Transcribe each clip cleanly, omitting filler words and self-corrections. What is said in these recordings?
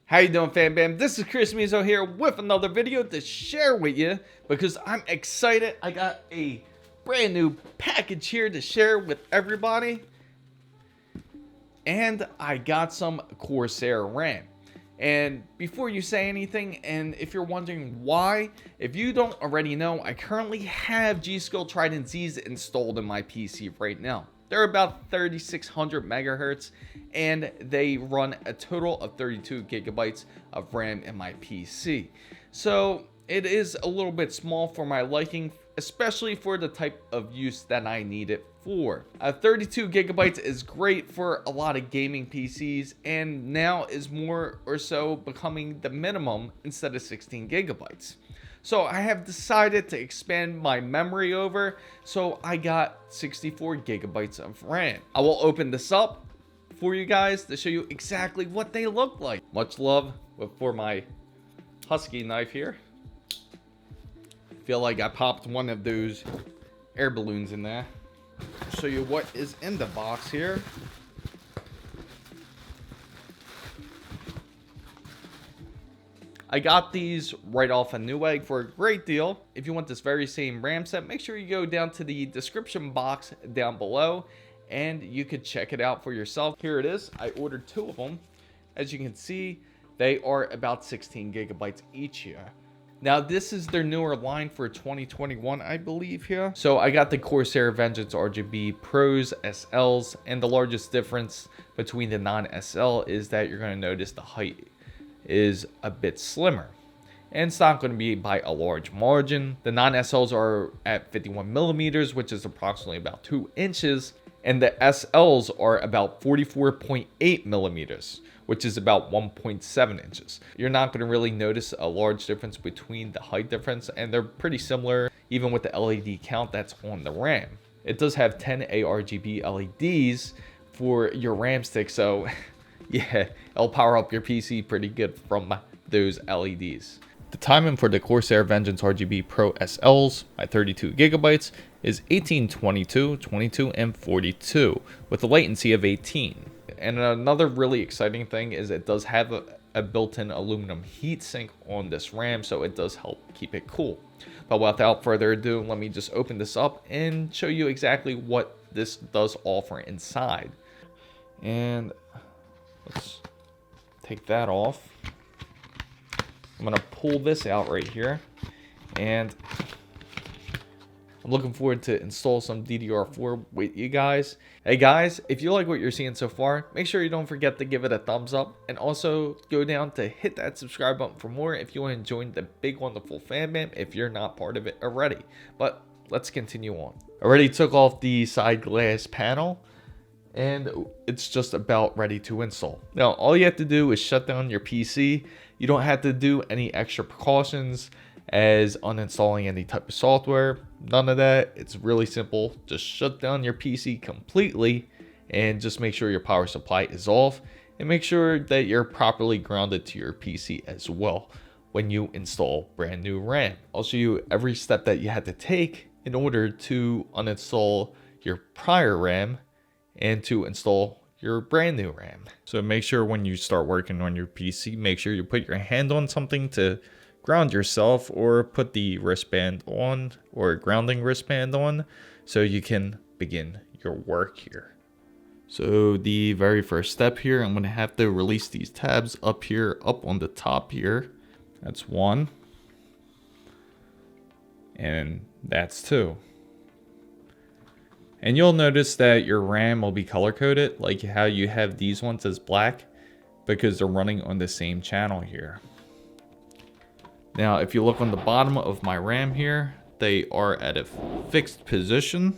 How you doing, fam bam? This is Chris Mizo here with another video to share with you because I'm excited. I got a brand new package here to share with everybody. And I got some Corsair RAM. And before you say anything, and if you're wondering why, if you don't already know, I currently have G.Skill Trident Z's installed in my PC right now. They're about 3600 megahertz and they run a total of 32 gigabytes of RAM in my PC. So it is a little bit small for my liking, especially for the type of use that I need it for. 32 gigabytes is great for a lot of gaming PCs and now is more or so becoming the minimum instead of 16 gigabytes. So I have decided to expand my memory over, so I got 64 gigabytes of RAM. I will open this up for you guys to show you exactly what they look like. Much love for my Husky knife here. Feel like I popped one of those air balloons in there. I'll show you what is in the box here. I got these right off of Newegg for a great deal. If you want this very same RAM set, make sure you go down to the description box down below and you could check it out for yourself. Here it is. I ordered two of them. As you can see, they are about 16 gigabytes each here. Now, this is their newer line for 2021, I believe here. So I got the Corsair Vengence RGB Pros SLs, and the largest difference between the non-SL is that you're going to notice the height is a bit slimmer, and it's not going to be by a large margin. The non-SLs are at 51 millimeters, which is approximately about 2 inches, and the SLs are about 44.8 millimeters, which is about 1.7 inches. You're not going to really notice a large difference between the height difference, and they're pretty similar even with the LED count that's on the RAM. It does have 10 ARGB LEDs for your RAM stick, so yeah, it'll power up your PC pretty good from those LEDs. The timing for the Corsair Vengence RGB Pro SLs at 32 gigabytes is 1822, 22, and 42 with a latency of 18. And another really exciting thing is it does have a built-in aluminum heatsink on this RAM, so it does help keep it cool. But without further ado, let me just open this up and show you exactly what this does offer inside. And let's take that off. I'm gonna pull this out right here, and I'm looking forward to install some DDR4 with you guys. Hey guys, if you like what you're seeing so far, make sure you don't forget to give it a thumbs up, and also go down to hit that subscribe button for more if you want to join the big wonderful fan bam if you're not part of it already. But let's continue on. Already took off the side glass panel, and it's just about ready to install. Now, all you have to do is shut down your PC. You don't have to do any extra precautions as uninstalling any type of software. None of that. It's really simple. Just shut down your PC completely and just make sure your power supply is off, and make sure that you're properly grounded to your PC as well when you install brand new RAM. I'll show you every step that you had to take in order to uninstall your prior RAM and to install your brand new RAM. So make sure when you start working on your PC, make sure you put your hand on something to ground yourself, or put the wristband on, or a grounding wristband on, so you can begin your work here. So the very first step here, I'm gonna have to release these tabs up here, up on the top here. That's one. And that's two. And you'll notice that your RAM will be color coded, like how you have these ones as black, because they're running on the same channel here. Now, if you look on the bottom of my RAM here, they are at a fixed position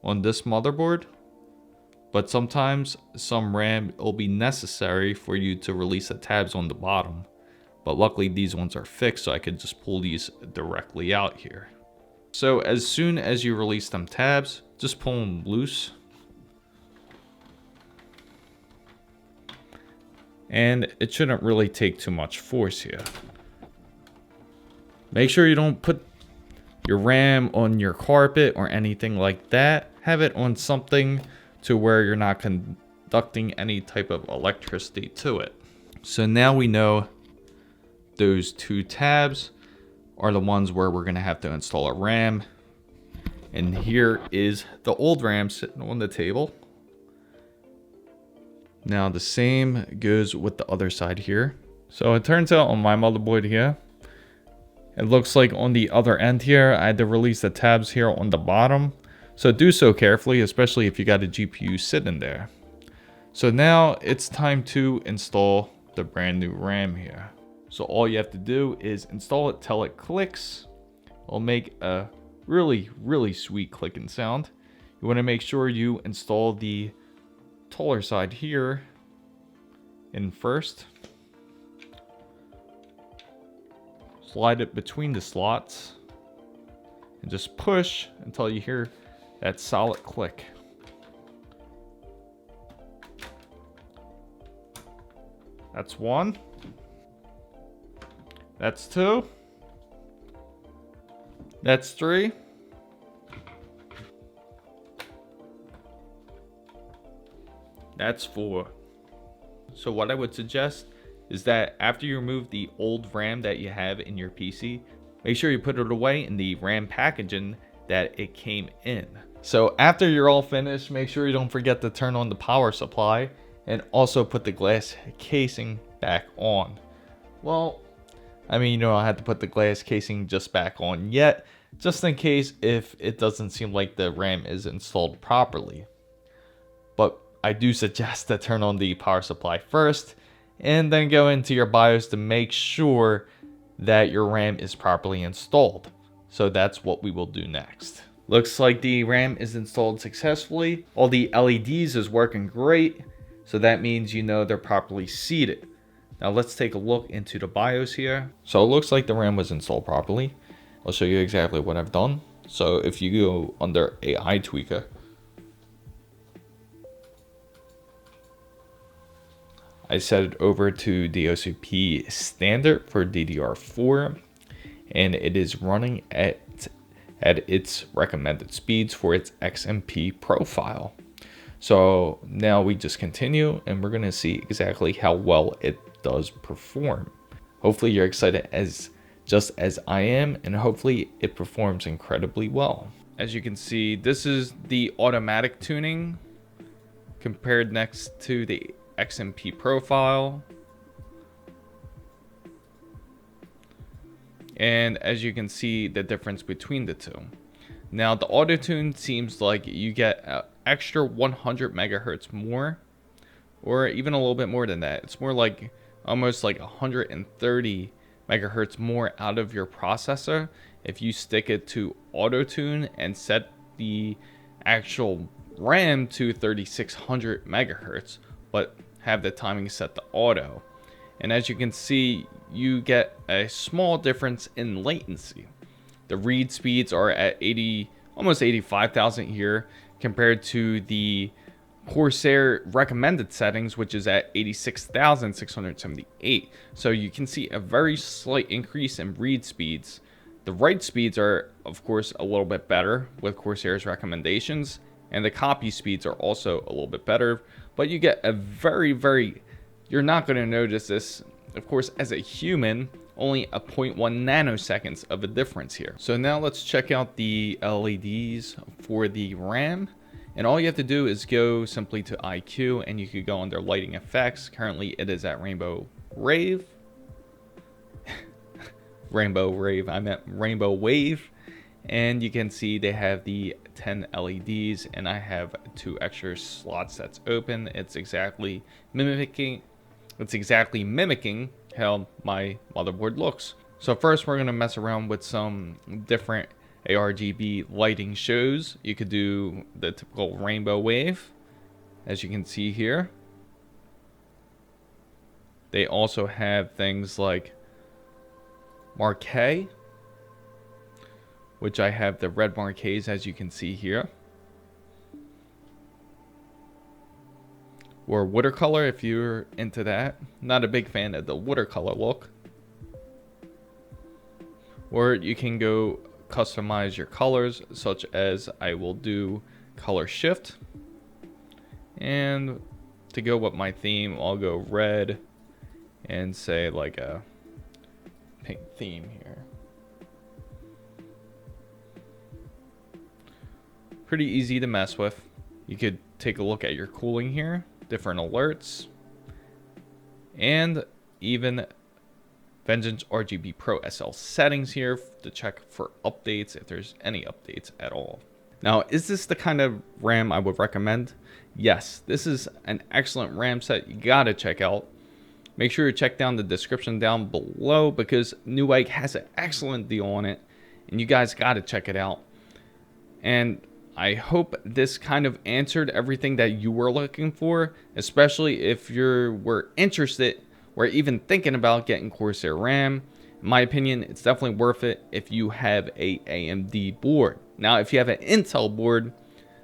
on this motherboard. But sometimes some RAM will be necessary for you to release the tabs on the bottom. But luckily these ones are fixed, so I could just pull these directly out here. So as soon as you release them tabs, just pull them loose. And it shouldn't really take too much force here. Make sure you don't put your RAM on your carpet or anything like that. Have it on something to where you're not conducting any type of electricity to it. So now we know those two tabs are the ones where we're going to have to install a RAM. And here is the old RAM sitting on the table. Now the same goes with the other side here. So it turns out on my motherboard here, it looks like on the other end here, I had to release the tabs here on the bottom. So do so carefully, especially if you got a GPU sitting there. So now it's time to install the brand new RAM here. So all you have to do is install it till it clicks. It'll make a really sweet clicking sound. You want to make sure you install the taller side here in first. Slide it between the slots and just push until you hear that solid click. That's one. That's two. That's three. That's four. So what I would suggest is that after you remove the old RAM that you have in your PC, make sure you put it away in the RAM packaging that it came in. So after you're all finished, make sure you don't forget to turn on the power supply and also put the glass casing back on. Well, I mean, you don't have to put the glass casing just back on yet, just in case if it doesn't seem like the RAM is installed properly. But I do suggest to turn on the power supply first and then go into your BIOS to make sure that your RAM is properly installed. So that's what we will do next. Looks like the RAM is installed successfully. All the LEDs is working great. So that means you know they're properly seated. Now let's take a look into the BIOS here. So it looks like the RAM was installed properly. I'll show you exactly what I've done. So if you go under AI Tweaker, I set it over to DOCP standard for DDR4, and it is running at its recommended speeds for its XMP profile. So now we just continue and we're going to see exactly how well it does perform. Hopefully you're excited just as I am, and hopefully it performs incredibly well. As you can see, this is the automatic tuning compared next to the XMP profile. And as you can see the difference between the two. Now the auto tune seems like you get an extra 100 megahertz more, or even a little bit more than that. It's more like almost like 130 megahertz more out of your processor if you stick it to auto tune and set the actual RAM to 3600 megahertz, but have the timing set to auto. And as you can see, you get a small difference in latency. The read speeds are at almost 85,000 here compared to the Corsair recommended settings, which is at 86,678. So you can see a very slight increase in read speeds. The write speeds are, of course, a little bit better with Corsair's recommendations, and the copy speeds are also a little bit better, but you get a you're not going to notice this, of course, as a human, only a 0.1 nanoseconds of a difference here. So now let's check out the LEDs for the RAM. And all you have to do is go simply to ICUE, and you could go under lighting effects. Currently it is at Rainbow Rave. Rainbow Rave, I meant Rainbow Wave. And you can see they have the 10 LEDs, and I have 2 extra slots that's open. It's exactly mimicking how my motherboard looks. So first we're gonna mess around with some different ARGB lighting shows. You could do the typical Rainbow Wave, as you can see here. They also have things like Marquee, which I have the red marquees, as you can see here. Or watercolor if you're into that. Not a big fan of the watercolor look. Or you can go customize your colors, such as I will do color shift. And to go with my theme, I'll go red and say like a pink theme here. Pretty easy to mess with. You could take a look at your cooling here, different alerts, and even Vengence RGB Pro SL settings here to check for updates if there's any updates at all. Now, is this the kind of RAM I would recommend? Yes, this is an excellent RAM set you gotta check out. Make sure you check down the description down below because Newegg has an excellent deal on it and you guys gotta check it out. And I hope this kind of answered everything that you were looking for, especially if you were interested or even thinking about getting Corsair RAM. In my opinion, it's definitely worth it if you have a AMD board. Now, if you have an Intel board,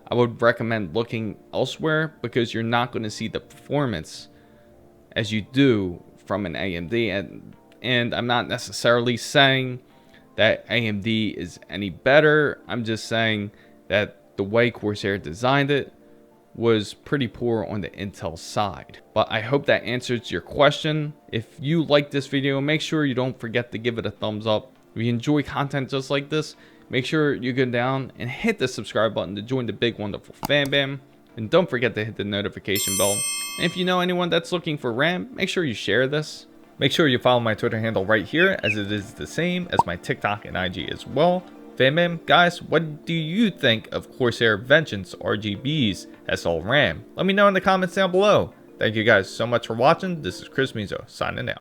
I would recommend looking elsewhere because you're not going to see the performance as you do from an AMD. And I'm not necessarily saying that AMD is any better. I'm just saying that the way Corsair designed it was pretty poor on the Intel side. But I hope that answers your question. If you like this video, make sure you don't forget to give it a thumbs up. If you enjoy content just like this, make sure you go down and hit the subscribe button to join the big wonderful fan bam. And don't forget to hit the notification bell. And if you know anyone that's looking for RAM, make sure you share this. Make sure you follow my Twitter handle right here, as it is the same as my TikTok and IG as well. Fan guys, what do you think of Corsair Vengence RGB's SL RAM? Let me know in the comments down below. Thank you guys so much for watching. This is Chris Mizo signing out.